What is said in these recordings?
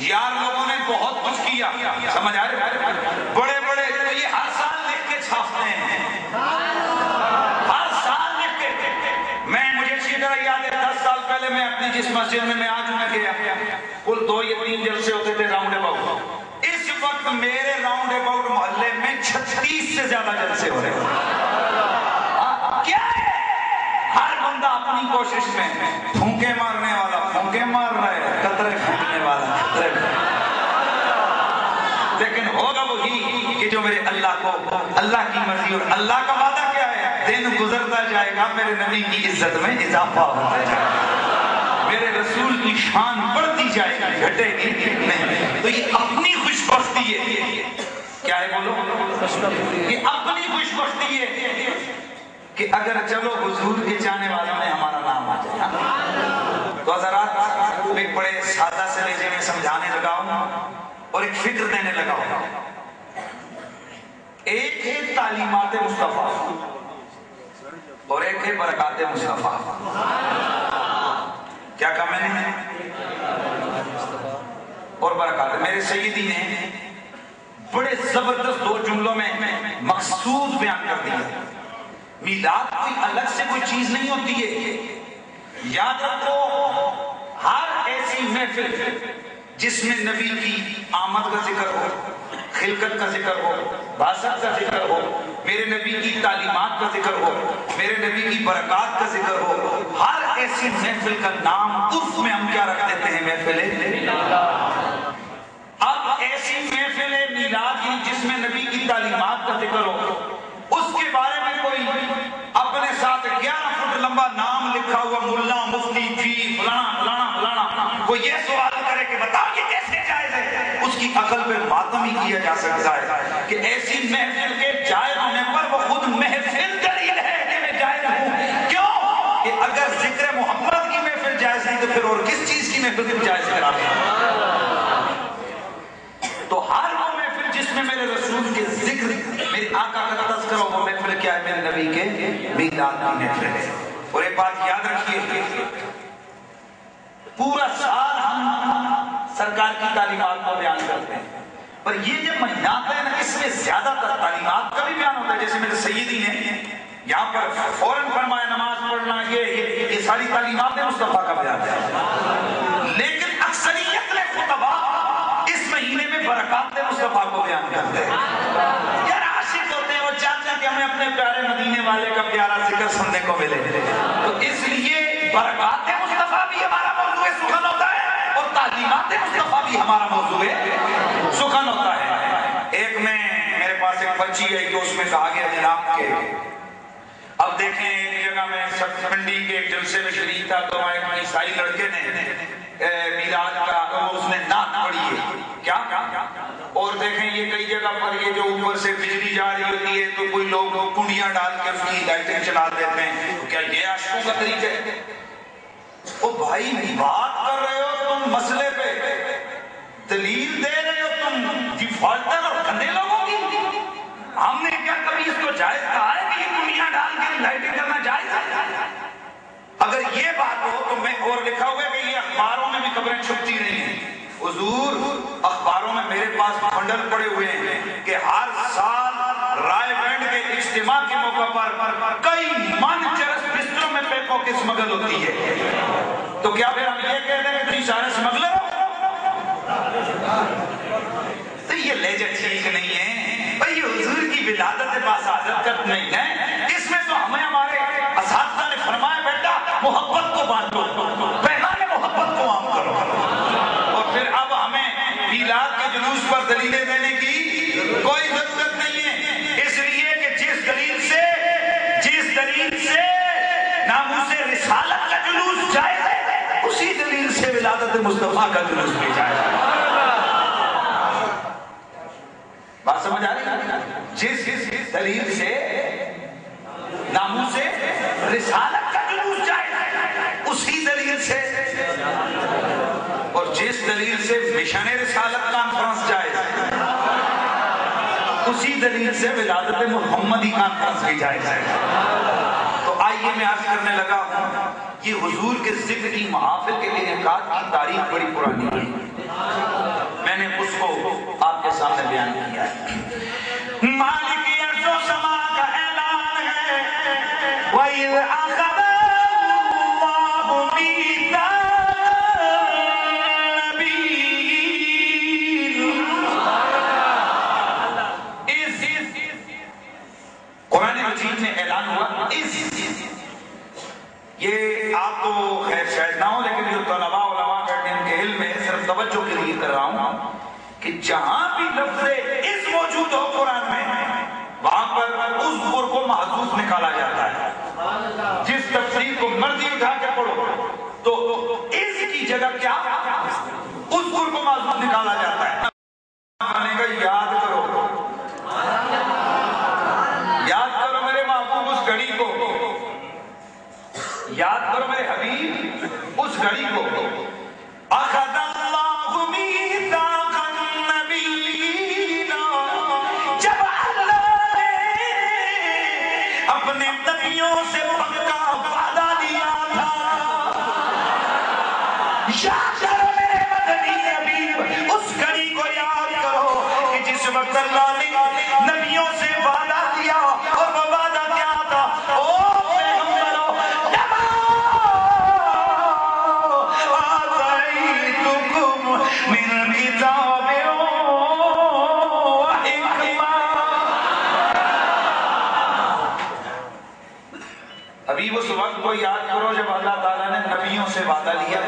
یار لوگوں نے بہت کچھ کیا، سمجھ آ رہے بڑے بڑے تو یہ ہر سال لکھ کے چھاپتے ہیں، ہر سال لکھ کے. مجھے اچھی طرح یاد ہے 10 سال پہلے میں اپنی جس مسجد میں آج میں گیا کل 2 یا 3 جلسے ہوتے تھے راؤنڈ اباؤٹ. اس وقت میرے راؤنڈ اباؤٹ محلے میں 36 سے زیادہ جلسے ہو رہے ہیں. کیا ہے؟ ہر بندہ اپنی کوشش میں، پھونکے مارنے والا پھونکے مار رہا ہے، قطرے پھینکنے والا قطرے، لیکن ہوگا وہی کہ جو میرے اللہ کو، اللہ کی مرضی. اور اللہ کا وعدہ کیا ہے؟ دن گزرتا جائے گا میرے نبی کی عزت میں اضافہ ہوتا جائے گا، میرے رسول کی شان بڑھتی جائے گی، گھٹے گی نہیں. تو یہ اپنی خوش بختی ہے. کیا ہے بولو؟ یہ اپنی خوش بختی ہے کہ اگر چلو حضور کے چاہنے والوں میں ہمارا نام آ جائے. تو حضرات ایک بڑے سادہ سے لہجے میں سمجھانے لگا ہوں اور ایک فکر دینے لگا ہوں. ایک ہے تعلیمات مصطفیٰ اور ایک ہے برکات مصطفیٰ. کیا کہا میں نے؟ اور برکات. میرے سیدی نے بڑے زبردست 2 جملوں میں مقصود بیان کر دیا. میلاد کوئی الگ سے کوئی چیز نہیں ہوتی ہے. یاد رکھو ہر ایسی محفل جس میں نبی کی آمد کا ذکر ہو، خلقت کا ذکر ہو، بعثت کا ذکر ہو، میرے نبی کی تعلیمات کا ذکر ہو، میرے نبی کی برکات کا ذکر ہو، ہر ایسی محفل کا نام عرف میں ہم کیا رکھ دیتے ہیں؟ محفل میلاد. اب ایسی محفل میلاد جس میں نبی کی تعلیمات کا ذکر ہو، اس کے بارے میں کوئی اپنے ساتھ 11 فٹ لمبا نام لکھا ہوا ملا مفتی پیر فلانا فلانا فلانا کوئی یہ سوال کرے کہ بتاؤ یہ کیسے جائز ہے، اس کی عقل پہ ماتم ہی کیا جا سکتا ہے کہ ایسی محفل کے جائز ہونے پر وہ خود محفل دلیل ہے کہ میں جائز ہوں. کیوں کہ اگر ذکر محمد کی محفل جائز نہیں تو پھر اور کس چیز کی محفل کو جائز کرا دیں؟ تو ہر وہ محفل جس میں میرے رسول کے ذکر، میرے آقا کا تذکرہ ہو، وہ محفل کیا ہے؟ میرے نبی کے میلاد کی محفل ہے. اور ایک بات یاد رکھیے، پورا سال ہم سرکار کی تعلیمات کو بیان کرتے ہیں، پر یہ جب مہینہ آتا ہے نا اس میں زیادہ تر تعلیمات کا بھی بیان ہوتا ہے. جیسے میرے سیدی نے یہاں پر فوراً فرمایا نماز پڑھنا، یہ ساری تعلیمات مصطفیٰ کا بیان ہے. لیکن اکثریت خطبہ اس مہینے میں برکات مصطفیٰ کو بیان کرتے ہیں. یار عاشق ہوتے ہیں، وہ چاہتے ہیں کہ ہمیں اپنے پیارے مدینے والے کا پیارا ذکر سننے کو ملے. تو اس لیے برکات مصطفیٰ بھی ہمارا موضوع سخن ہوتا ہے اور تعلیمات مصطفیٰ بھی ہمارا موضوع سخن ہوتا ہے. ایک میں میرے پاس ایک پرچی ہے کہ اس میں کہا گیا جناب کے اب دیکھیں ایک جگہ میں سبزی کے ایک جلسے میں شریک تھا تو ایک عیسائی لڑکے نے میلاد کا اس نے نعت پڑھی ہے کیا اور دیکھیں یہ کئی جگہ پر یہ جو اوپر سے بجلی جا رہی ہوتی ہے تو کوئی لوگ کنڈیاں ڈال کے اس کی لائٹیں چلا دیتے ہیں. تو کیا یہ عاشقوں کا طریقہ ہے؟ او بھائی بات کر رہے ہو تم مسئلے پہ، دلیل دے رہے ہو تم ڈیفالٹر اور گندے لوگوں کی. ہم نے کیا کبھی اس کو جائز کہا ہے کہ یہ کنڈیاں ڈال کے لائٹیں کرنا جائز ہے؟ اگر یہ بات ہو تو میں اور لکھا ہوا ہے کہ یہ اخباروں میں بھی خبریں چھپتی نہیں ہیں. حضور اخباروں میں میرے پاس بنڈل پڑے ہوئے ہیں کہ ہر سال رائے بینڈ کے اجتماع کے موقع پر کئی من چرس بستروں میں پیکوں کی اسمگل ہوتی ہے. تو کیا پھر ہم یہ کہہ دیں کہ تم سارے اسمگلر ہو؟ تو یہ لہجہ ٹھیک نہیں ہے بھائی. یہ حضور کی ولادت باصادت نہیں ہے. اس میں تو ہمیں ہمارے اساتذہ نے فرمایا بیٹا محبت کو بانٹو، پیغام محبت کو عام کرو. اور پھر اب ہمیں میلاد کے جلوس پر دلیلیں دینے کی کوئی ضرورت نہیں ہے. اس لیے کہ جس دلیل سے ناموس رسالت کا جلوس جائز ہے اسی دلیل سے ولادت مصطفیٰ کا جلوس بھی جائز ہے. بات سمجھ آ رہی ہے؟ جس دلیل سے ناموس رسالت کا جلوس جائز ہے اسی دلیل سے، اور جس دلیل سے مشن رسالت کانفرنس جائز ہے اسی دلیل سے ولادت محمدی کانفرنس بھی جائز ہے. تو آئیے میں عرض کرنے لگا یہ حضور کے ذکر کی محافل کے انعقاد کی تاریخ بڑی پرانی ہے. توجہ کے لیے کر رہا ہوں کہ جہاں بھی لفظ اس موجود ہو قرآن میں وہاں پر اذکر کو محذوف نکالا جاتا ہے. جس تفسیر کو مرضی اٹھا کے پڑھو تو اس کی جگہ کیا اذکر کو محذوف نکالا جاتا ہے. یاد کرو میرے محبوب اس گھڑی کو, یاد کرو میرے حبیب اس گھڑی کو. اخذ اللہ میثاق النبیین, جب اللہ نے اپنے نبیوں سے پکا وعدہ لیا تھا. یاد کرو میرے مدنی حبیب اس گھڑی کو, یاد کرو کہ جس وقت اللہ نے نبیوں سے وعدہ دیا اور وہ وعدہ کیا تھا, او پیغمبروں من کتاب و حکمہ. ابھی اس وقت کو یاد کرو جب اللہ تعالیٰ نے نبیوں سے وعدہ لیا,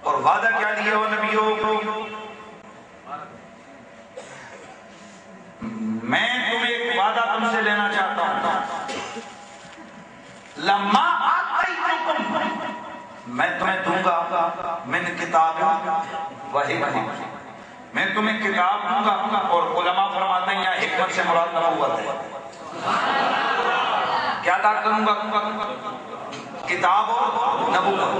اور وعدہ کیا لیا وہ نبیوں کو. میں تمہیں ایک وعدہ تم سے لینا چاہتا ہوں. لما آتیتکم, میں تمہیں دوں گا من کتاب و حکمہ, میں تمہیں کتاب دوں گا. اور علماء فرماتے ہیں یہاں حکمت سے مراد نبوت ہے. کیا عطا کروں گا؟ کتاب اور نبوت.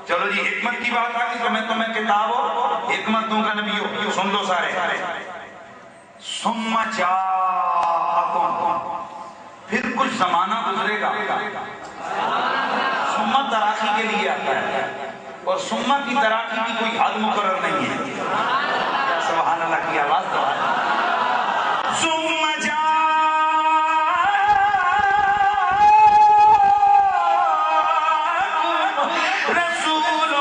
چلو جی حکمت کی بات آ گئی تو میں تمہیں کتاب اور حکمت دوں گا نبیوں. سن لو سارے. ثم جاءکم, پھر کچھ زمانہ گزرے گا. ثم تراخی کے لیے آتا ہے اور ثم کی تراخی کی کوئی حد مقرر نہیں ہے. سبحان اللہ کی آواز تو ہے. ثم جاءکم رسول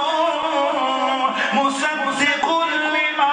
مصدق لما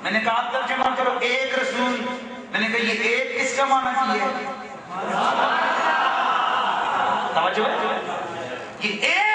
میں نے کہا آپ ترجمہ کرو ایک رسول. میں نے کہا یہ ایک کس کا معنی کی ہے؟ توجہ ہے, یہ ایک